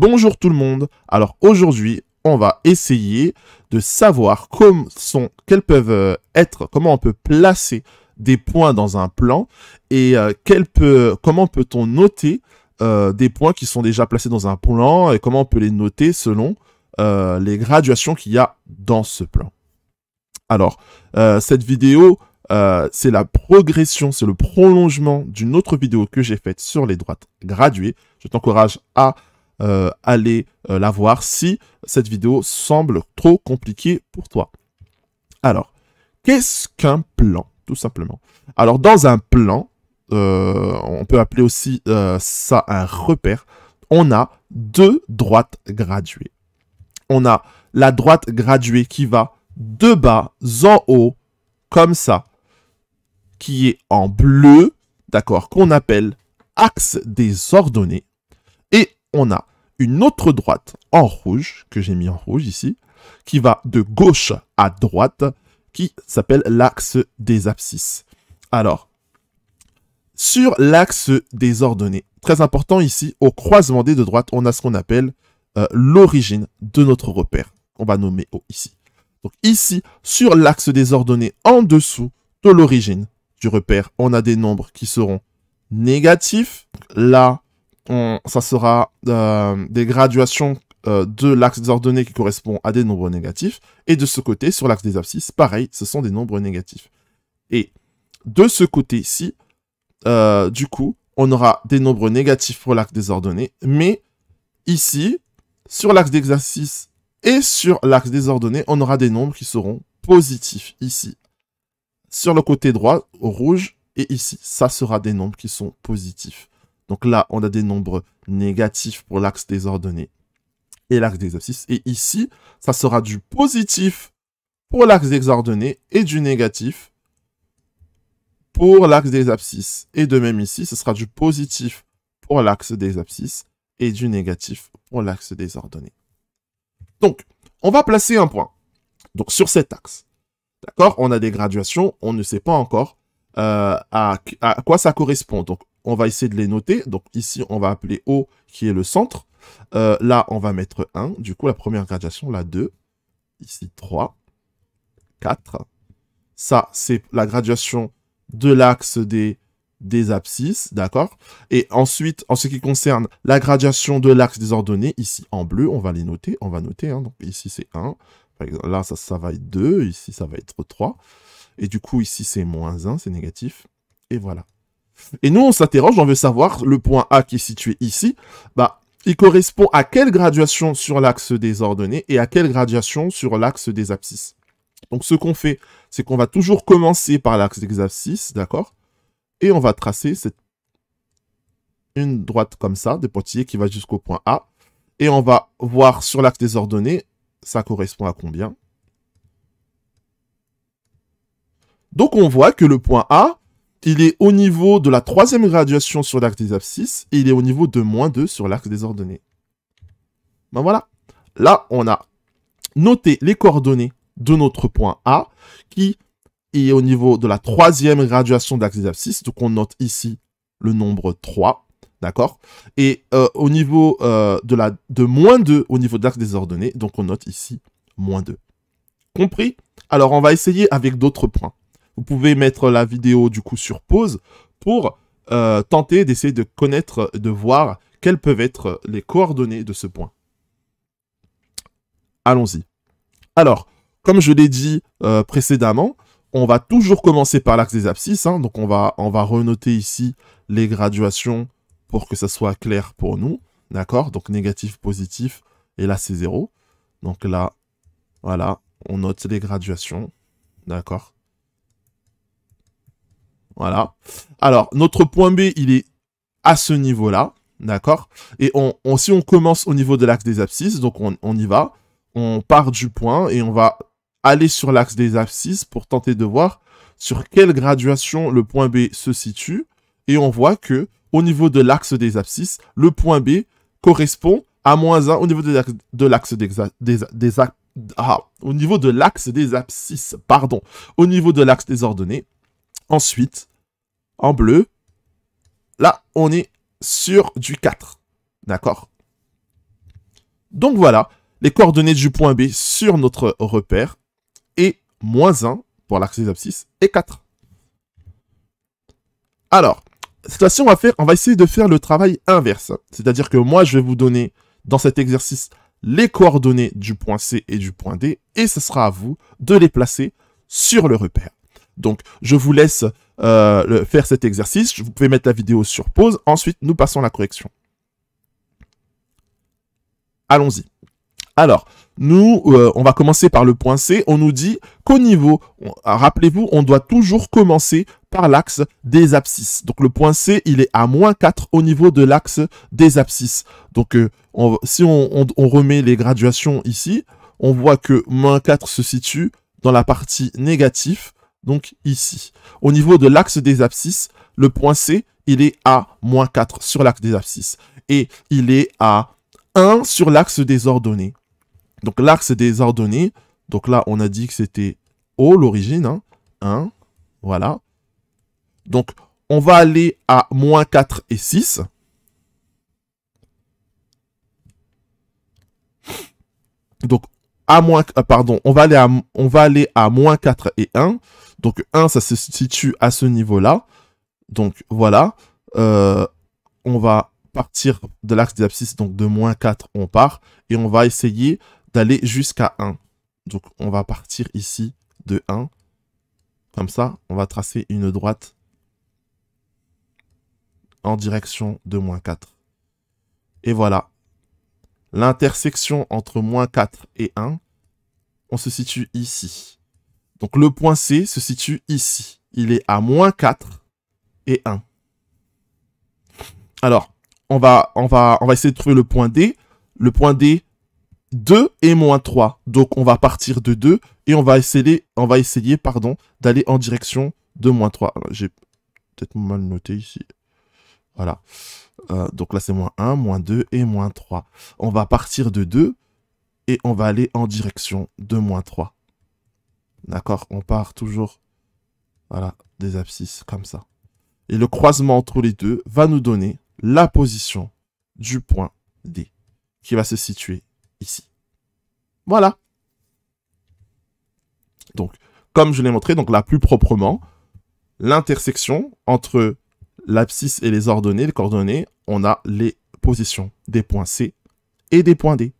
Bonjour tout le monde. Alors aujourd'hui, on va essayer de savoir comment on peut placer des points dans un plan et comment peut-on noter des points qui sont déjà placés dans un plan et comment on peut les noter selon les graduations qu'il y a dans ce plan. Alors, cette vidéo, c'est la progression, c'est le prolongement d'une autre vidéo que j'ai faite sur les droites graduées. Je t'encourage à aller la voir si cette vidéo semble trop compliquée pour toi. Alors, qu'est-ce qu'un plan, tout simplement? Alors, dans un plan, on peut appeler aussi ça un repère, on a deux droites graduées. On a la droite graduée qui va de bas en haut, comme ça, qui est en bleu, d'accord, qu'on appelle axe des ordonnées. Et on a une autre droite en rouge, que j'ai mis en rouge ici, qui va de gauche à droite, qui s'appelle l'axe des abscisses. Alors, sur l'axe des ordonnées, très important ici, au croisement des deux droites, on a ce qu'on appelle l'origine de notre repère. On va nommer O ici. Donc ici, sur l'axe des ordonnées, en dessous de l'origine du repère, on a des nombres qui seront négatifs. Là, ça sera des graduations de l'axe des ordonnées qui correspondent à des nombres négatifs. Et de ce côté, sur l'axe des abscisses, pareil, ce sont des nombres négatifs. Et de ce côté-ci, du coup, on aura des nombres négatifs pour l'axe des ordonnées. Mais ici, sur l'axe des abscisses et sur l'axe des ordonnées, on aura des nombres qui seront positifs ici. Sur le côté droit, au rouge, et ici, ça sera des nombres qui sont positifs. Donc là, on a des nombres négatifs pour l'axe des ordonnées et l'axe des abscisses. Et ici, ça sera du positif pour l'axe des ordonnées et du négatif pour l'axe des abscisses. Et de même ici, ce sera du positif pour l'axe des abscisses et du négatif pour l'axe des ordonnées. Donc, on va placer un point. Donc, sur cet axe. D'accord? On a des graduations, on ne sait pas encore à quoi ça correspond. Donc, on va essayer de les noter. Donc, ici, on va appeler O, qui est le centre. Là, on va mettre 1. Du coup, la première graduation, là, 2. Ici, 3. 4. Ça, c'est la graduation de l'axe des abscisses, d'accord? Et ensuite, en ce qui concerne la graduation de l'axe des ordonnées, ici, en bleu, on va les noter. On va noter, hein. Donc, ici, c'est 1. Par exemple, là, ça va être 2. Ici, ça va être 3. Et du coup, ici, c'est moins 1, c'est négatif. Et voilà. Et nous, on s'interroge, on veut savoir, le point A qui est situé ici, bah, il correspond à quelle graduation sur l'axe des ordonnées et à quelle graduation sur l'axe des abscisses. Donc, ce qu'on fait, c'est qu'on va toujours commencer par l'axe des abscisses, d'accord? Et on va tracer une droite comme ça, des pointillés qui va jusqu'au point A. Et on va voir sur l'axe des ordonnées, ça correspond à combien? Donc, on voit que le point A, il est au niveau de la troisième graduation sur l'axe des abscisses et il est au niveau de moins 2 sur l'axe des ordonnées. Ben voilà. Là, on a noté les coordonnées de notre point A qui est au niveau de la troisième graduation de l'axe des abscisses. Donc, on note ici le nombre 3. D'accord? Et au niveau de moins 2 au niveau de l'axe des ordonnées, donc on note ici moins 2. Compris? Alors, on va essayer avec d'autres points. Vous pouvez mettre la vidéo du coup sur pause pour tenter d'essayer de connaître, de voir quelles peuvent être les coordonnées de ce point. Allons-y. Alors, comme je l'ai dit précédemment, on va toujours commencer par l'axe des abscisses. Hein, donc, on va renoter ici les graduations pour que ça soit clair pour nous. D'accord? Donc, négatif, positif. Et là, c'est 0. Donc là, voilà, on note les graduations. D'accord? Voilà. Alors, notre point B, il est à ce niveau-là. D'accord? Et si on commence au niveau de l'axe des abscisses, donc on y va. On part du point et on va aller sur l'axe des abscisses pour tenter de voir sur quelle graduation le point B se situe. Et on voit que au niveau de l'axe des abscisses, le point B correspond à moins 1 au niveau de l'axe au niveau de l'axe des abscisses, pardon, au niveau de l'axe des ordonnées. Ensuite, en bleu, là, on est sur du 4. D'accord? Donc voilà, les coordonnées du point B sur notre repère est -1 pour l'axe des abscisses et 4. Alors, cette fois-ci, on va essayer de faire le travail inverse. C'est-à-dire que moi, je vais vous donner dans cet exercice les coordonnées du point C et du point D, et ce sera à vous de les placer sur le repère. Donc, je vous laisse faire cet exercice. Vous pouvez mettre la vidéo sur pause. Ensuite, nous passons à la correction. Allons-y. Alors, nous, on va commencer par le point C. On nous dit qu'au niveau, rappelez-vous, on doit toujours commencer par l'axe des abscisses. Donc, le point C, il est à -4 au niveau de l'axe des abscisses. Donc, si on remet les graduations ici, on voit que -4 se situe dans la partie négative, donc ici. Au niveau de l'axe des abscisses, le point C, il est à -4 sur l'axe des abscisses. Et il est à 1 sur l'axe des ordonnées. Donc, l'axe des ordonnées, donc là, on a dit que c'était O, l'origine, hein, 1, voilà. Donc, on va aller à -4 et 6. Donc, on va aller à -4 et 1. Donc, 1, ça se situe à ce niveau-là. Donc, voilà. On va partir de l'axe des abscisses, donc de -4, on part. Et on va essayer d'aller jusqu'à 1. Donc, on va partir ici de 1. Comme ça, on va tracer une droite en direction de -4. Et voilà. L'intersection entre -4 et 1, on se situe ici. Donc, le point C se situe ici. Il est à -4 et 1. Alors, on va essayer de trouver le point D. Le point D, 2 et -3. Donc, on va partir de 2 et on va essayer d'aller en direction de -3. J'ai peut-être mal noté ici. Voilà. Donc là, c'est -1, -2 et -3. On va partir de 2 et on va aller en direction de -3. D'accord? On part toujours, voilà, des abscisses comme ça. Et le croisement entre les deux va nous donner la position du point D qui va se situer ici. Voilà. Donc, comme je l'ai montré, donc là, plus proprement, l'intersection entre l'abscisse et les ordonnées, les coordonnées, on a les positions des points C et des points D.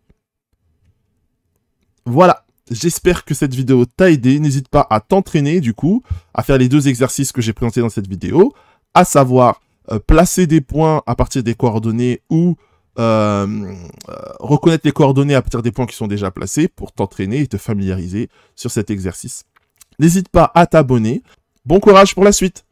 Voilà, j'espère que cette vidéo t'a aidé. N'hésite pas à t'entraîner, du coup, à faire les 2 exercices que j'ai présentés dans cette vidéo, à savoir placer des points à partir des coordonnées ou reconnaître les coordonnées à partir des points qui sont déjà placés pour t'entraîner et te familiariser sur cet exercice. N'hésite pas à t'abonner. Bon courage pour la suite!